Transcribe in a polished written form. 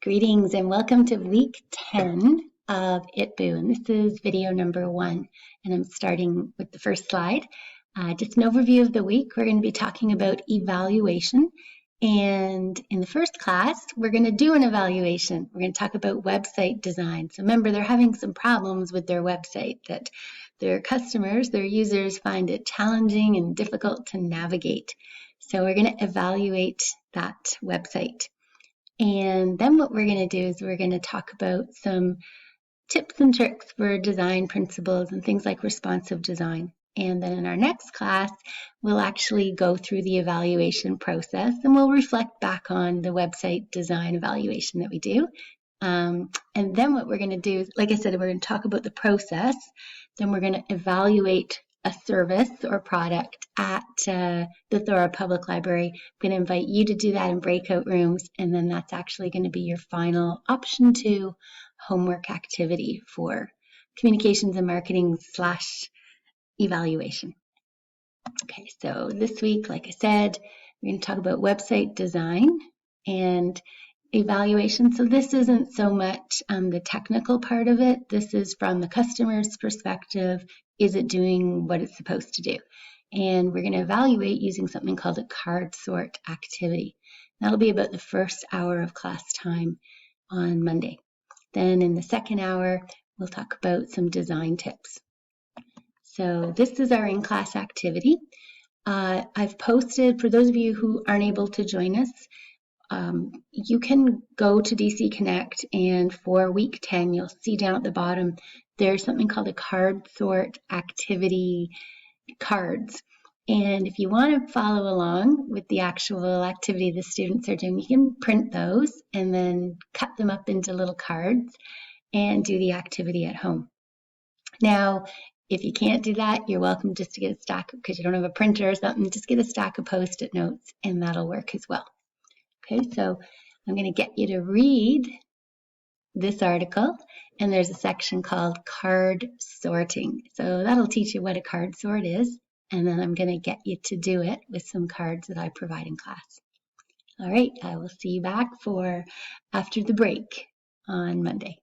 Greetings and welcome to week 10 of ITBU, and this is video number 1, and I'm starting with the first slide. Just an overview of the week. We're going to be talking about evaluation, and in the first class, we're going to do an evaluation. We're going to talk about website design. So remember, they're having some problems with their website that their customers, their users find it challenging and difficult to navigate. So we're going to evaluate that website. And then what we're going to do is we're going to talk about some tips and tricks for design principles and things like responsive design. And then in our next class, we'll actually go through the evaluation process and we'll reflect back on the website design evaluation that we do. And then what we're going to do is, like I said, we're going to talk about the process. Then we're going to evaluate a service or product at the Thora Public Library. I'm going to invite you to do that in breakout rooms, and then that's actually going to be your final option 2 homework activity for communications and marketing / evaluation. Okay, so this week, like I said, we're going to talk about website design and evaluation. So this isn't so much the technical part of it. This is from the customer's perspective. Is it doing what it's supposed to do? And we're going to evaluate using something called a card sort activity. That'll be about the first hour of class time on Monday. Then in the second hour, we'll talk about some design tips. So this is our in-class activity. I've posted, for those of you who aren't able to join us, you can go to DC Connect, and for week 10, you'll see down at the bottom, there's something called a card sort activity cards. And if you want to follow along with the actual activity the students are doing, you can print those and then cut them up into little cards and do the activity at home. Now, if you can't do that, you're welcome just to get a stack, because you don't have a printer or something, just get a stack of Post-it notes and that'll work as well. Okay, so I'm going to get you to read this article, and there's a section called card sorting. So that'll teach you what a card sort is, and then I'm going to get you to do it with some cards that I provide in class. All right, I will see you back for after the break on Monday.